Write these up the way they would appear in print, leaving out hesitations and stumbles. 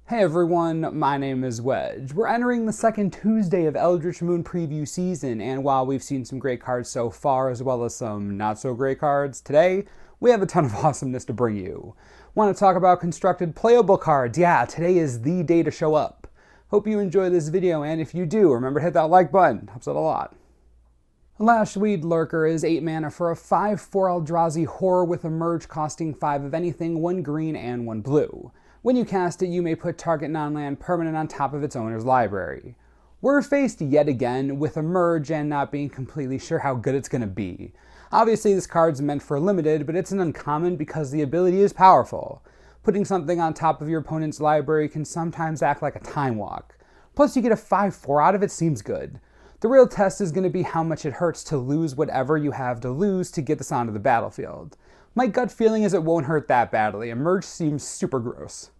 Hey everyone, my name is Wedge. We're entering the second Tuesday of Eldritch Moon preview season, and while we've seen some great cards so far as well as some not so great cards, today we have a ton of awesomeness to bring you. Want to talk about constructed playable cards? Yeah, today is the day to show up. Hope you enjoy this video, and if you do, remember to hit that like button, helps out a lot. Lashweed Lurker is 8 mana for a 5/4 Eldrazi horror with a merge costing 5 of anything, 1 green and 1 blue. When you cast it, you may put target non-land permanent on top of its owner's library. We're faced yet again with a merge and not being completely sure how good it's going to be. Obviously this card's meant for limited, but it's an uncommon because the ability is powerful. Putting something on top of your opponent's library can sometimes act like a time walk. Plus you get a 5/4 out of it seems good. The real test is going to be how much it hurts to lose whatever you have to lose to get this onto the battlefield. My gut feeling is it won't hurt that badly. A merge seems super gross.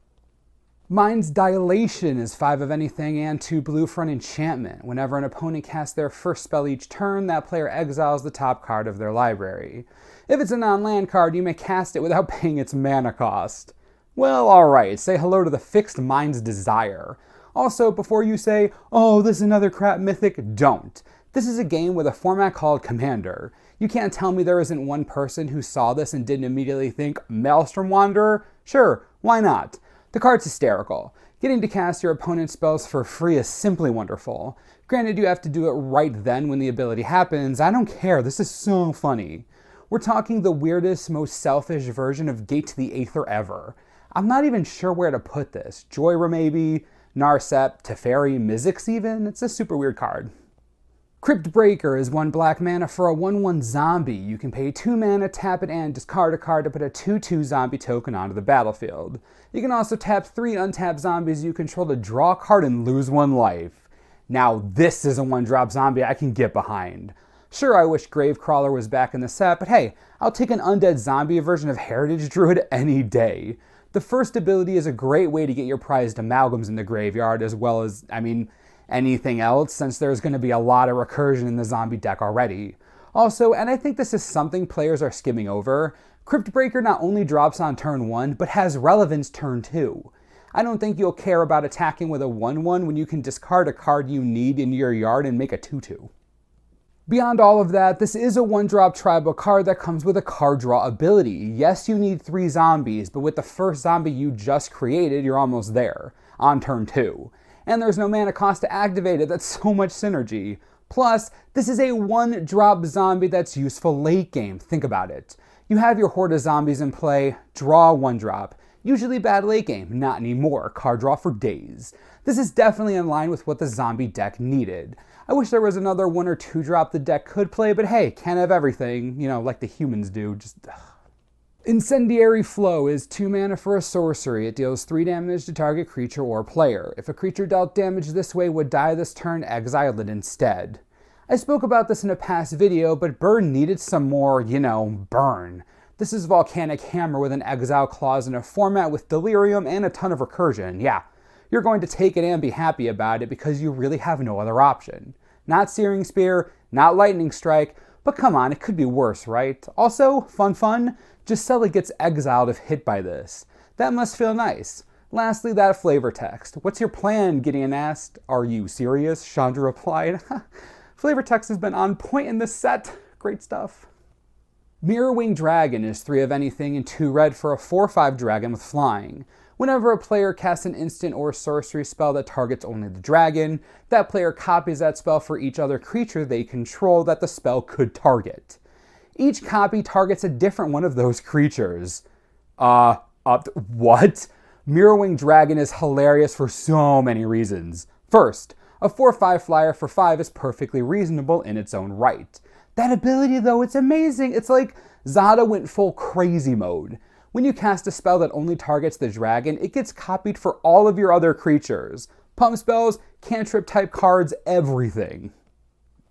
Mine's Dilation is 5 of anything and 2 blue for an enchantment. Whenever an opponent casts their first spell each turn, that player exiles the top card of their library. If it's a non-land card, you may cast it without paying its mana cost. Well, alright, say hello to the fixed Mind's Desire. Also, before you say, oh, this is another crap mythic, don't. This is a game with a format called Commander. You can't tell me there isn't one person who saw this and didn't immediately think, Maelstrom Wanderer? Sure, why not? The card's hysterical. Getting to cast your opponent's spells for free is simply wonderful. Granted, you have to do it right then when the ability happens. I don't care, this is so funny. We're talking the weirdest, most selfish version of Gate to the Aether ever. I'm not even sure where to put this. Joyra maybe? Narset, Teferi, Mizzix even? It's a super weird card. Cryptbreaker is 1 black mana for a 1/1 zombie. You can pay 2 mana, tap it, and discard a card to put a 2/2 zombie token onto the battlefield. You can also tap 3 untapped zombies you control to draw a card and lose 1 life. Now this is a 1-drop zombie I can get behind. Sure, I wish Gravecrawler was back in the set, but hey, I'll take an undead zombie version of Heritage Druid any day. The first ability is a great way to get your prized amalgams in the graveyard, as well as, anything else, since there's going to be a lot of recursion in the zombie deck already. Also, and I think this is something players are skimming over, Cryptbreaker not only drops on turn 1, but has relevance turn 2. I don't think you'll care about attacking with a 1/1 when you can discard a card you need in your yard and make a 2/2. Beyond all of that, this is a 1-drop tribal card that comes with a card draw ability. Yes, you need 3 zombies, but with the first zombie you just created, you're almost there, on turn 2. And there's no mana cost to activate it, that's so much synergy. Plus, this is a 1-drop zombie that's useful late game, think about it. You have your horde of zombies in play, draw a 1-drop. Usually bad late game, not anymore, card draw for days. This is definitely in line with what the zombie deck needed. I wish there was another 1 or 2 drop the deck could play, but hey, can't have everything, like the humans do, just ugh. Incendiary Flow is 2 mana for a sorcery. It deals 3 damage to target creature or player. If a creature dealt damage this way would die this turn, exile it instead. I spoke about this in a past video, but Burn needed some more, burn. This is Volcanic Hammer with an exile clause in a format with delirium and a ton of recursion. Yeah, you're going to take it and be happy about it because you really have no other option. Not Searing Spear, not Lightning Strike, but come on, it could be worse, right? Also, fun, Gisela gets exiled if hit by this. That must feel nice. Lastly, that flavor text. What's your plan, Gideon asked. Are you serious? Chandra replied. Flavor text has been on point in this set. Great stuff. Mirrorwing Dragon is 3 of anything and 2 red for a 4/5 dragon with flying. Whenever a player casts an instant or sorcery spell that targets only the dragon, that player copies that spell for each other creature they control that the spell could target. Each copy targets a different one of those creatures. What? Mirrorwing Dragon is hilarious for so many reasons. First, a 4/5 flyer for 5 is perfectly reasonable in its own right. That ability though, it's amazing. It's like Zada went full crazy mode. When you cast a spell that only targets the dragon, it gets copied for all of your other creatures. Pump spells, cantrip type cards, everything.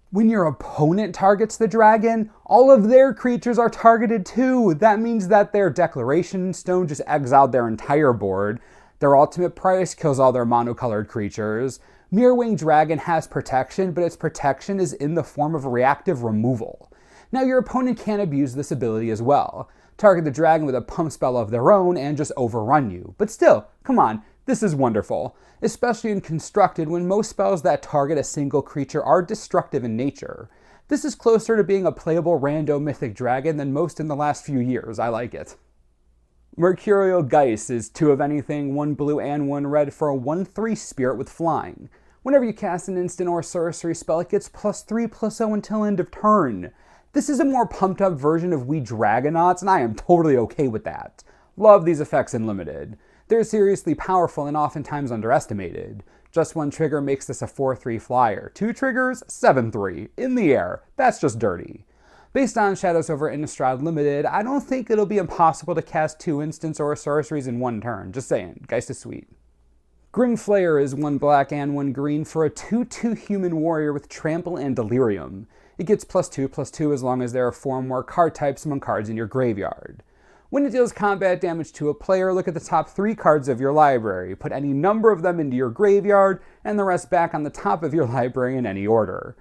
When your opponent targets the dragon, all of their creatures are targeted too. That means that their Declaration Stone just exiled their entire board. Their ultimate price kills all their monocolored creatures. Mirrorwing Dragon has protection, but its protection is in the form of reactive removal. Now your opponent can abuse this ability as well. Target the dragon with a pump spell of their own and just overrun you. But still, come on, This is wonderful, especially in Constructed when most spells that target a single creature are destructive in nature. This is closer to being a playable rando mythic dragon than most in the last few years. I like it. Mercurial Geists is 2 of anything, 1 blue and 1 red for a 1/3 spirit with flying. Whenever you cast an instant or sorcery spell, it gets +3/+0 until end of turn. This is a more pumped up version of We Dragonauts, and I am totally okay with that. Love these effects in Limited. They're seriously powerful and oftentimes underestimated. Just 1 trigger makes this a 4/3 flyer. 2 triggers, 7/3. In the air. That's just dirty. Based on Shadows over Innistrad Limited, I don't think it'll be impossible to cast 2 instants or sorceries in 1 turn. Just saying. Geist is sweet. Flayer is 1 black and 1 green for a 2/2 human warrior with trample and delirium. It gets +2/+2 as long as there are 4 more card types among cards in your graveyard. When it deals combat damage to a player, look at the top 3 cards of your library, put any number of them into your graveyard, and the rest back on the top of your library in any order.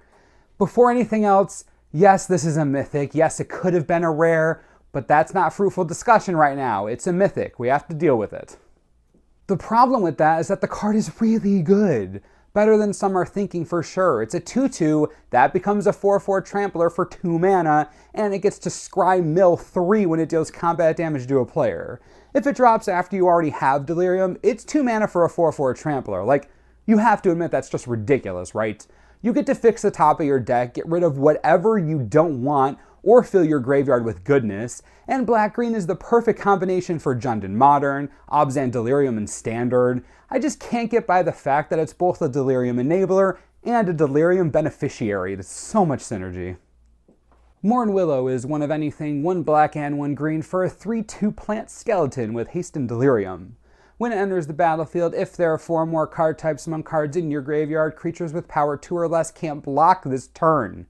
Before anything else, yes, this is a mythic. Yes, it could have been a rare, but that's not fruitful discussion right now. It's a mythic. We have to deal with it. The problem with that is that the card is really good. Better than some are thinking for sure. It's a 2/2, that becomes a 4/4 trampler for 2 mana, and it gets to scry mill 3 when it deals combat damage to a player. If it drops after you already have delirium, it's 2 mana for a 4/4 trampler. Like, you have to admit that's just ridiculous, right? You get to fix the top of your deck, get rid of whatever you don't want, or fill your graveyard with goodness, and black-green is the perfect combination for Jund Modern, Obzan Delirium and Standard. I just can't get by the fact that it's both a Delirium enabler and a Delirium beneficiary. There's so much synergy. Mournwillow is 1 of anything, 1 black and 1 green for a 3/2 plant skeleton with haste and delirium. When it enters the battlefield, if there are 4 more card types among cards in your graveyard, creatures with power 2 or less can't block this turn.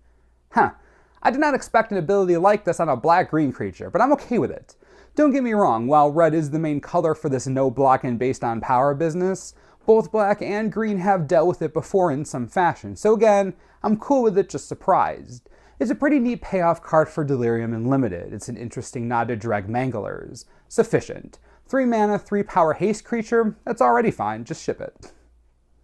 I did not expect an ability like this on a black-green creature, but I'm okay with it. Don't get me wrong, while red is the main color for this no blocking based on power business, both black and green have dealt with it before in some fashion, so again, I'm cool with it, just surprised. It's a pretty neat payoff card for Delirium and Limited. It's an interesting nod to Dreg Manglers. Sufficient. 3 mana, 3 power haste creature, that's already fine, just ship it.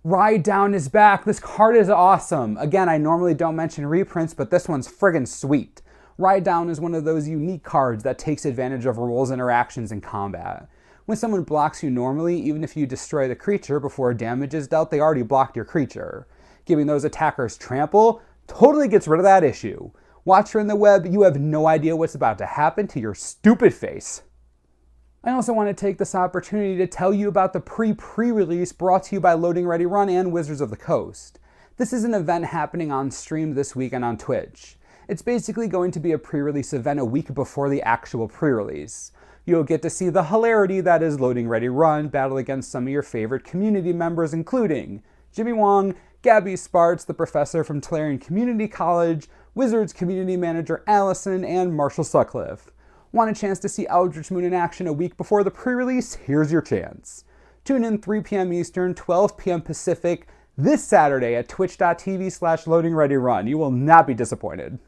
Ride Down is back. This card is awesome. Again, I normally don't mention reprints, but this one's friggin' sweet. Ride Down is one of those unique cards that takes advantage of rules interactions in combat. When someone blocks you normally, even if you destroy the creature before damage is dealt, they already blocked your creature. Giving those attackers trample totally gets rid of that issue. Watcher in the web, you have no idea what's about to happen to your stupid face. I also want to take this opportunity to tell you about the pre-release brought to you by Loading Ready Run and Wizards of the Coast. This is an event happening on stream this weekend on Twitch. It's basically going to be a pre-release event a week before the actual pre-release. You'll get to see the hilarity that is Loading Ready Run battle against some of your favorite community members, including Jimmy Wong, Gabby Sparts, the professor from Tolarian Community College, Wizards Community Manager Allison, and Marshall Sutcliffe. Want a chance to see Eldritch Moon in action a week before the pre-release? Here's your chance. Tune in 3 p.m. Eastern, 12 p.m. Pacific, this Saturday at twitch.tv/loadingreadyrun. You will not be disappointed.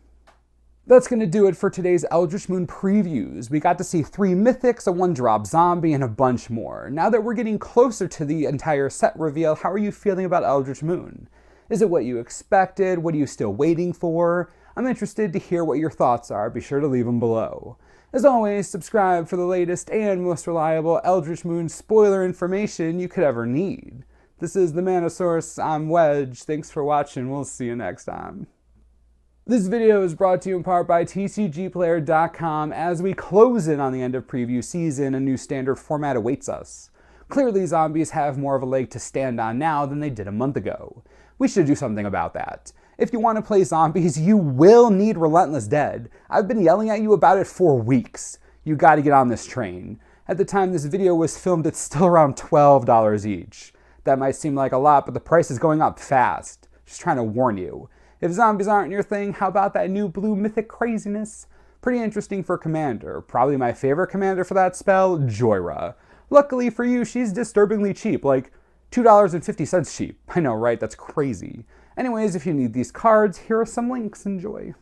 That's going to do it for today's Eldritch Moon previews. We got to see 3 mythics, a 1-drop zombie, and a bunch more. Now that we're getting closer to the entire set reveal, how are you feeling about Eldritch Moon? Is it what you expected? What are you still waiting for? I'm interested to hear what your thoughts are. Be sure to leave them below. As always, subscribe for the latest and most reliable Eldritch Moon spoiler information you could ever need. This is the Mana Source. I'm Wedge. Thanks for watching. We'll see you next time. This video is brought to you in part by TCGplayer.com. As we close in on the end of preview season, a new standard format awaits us. Clearly, zombies have more of a leg to stand on now than they did a month ago. We should do something about that. If you want to play zombies, you will need Relentless Dead. I've been yelling at you about it for weeks. You gotta get on this train. At the time this video was filmed, it's still around $12 each. That might seem like a lot, but the price is going up fast. Just trying to warn you. If zombies aren't your thing, how about that new blue mythic craziness? Pretty interesting for Commander. Probably my favorite commander for that spell, Joyra. Luckily for you, she's disturbingly cheap, like $2.50 cheap. I know, right? That's crazy. Anyways, if you need these cards, here are some links. Enjoy.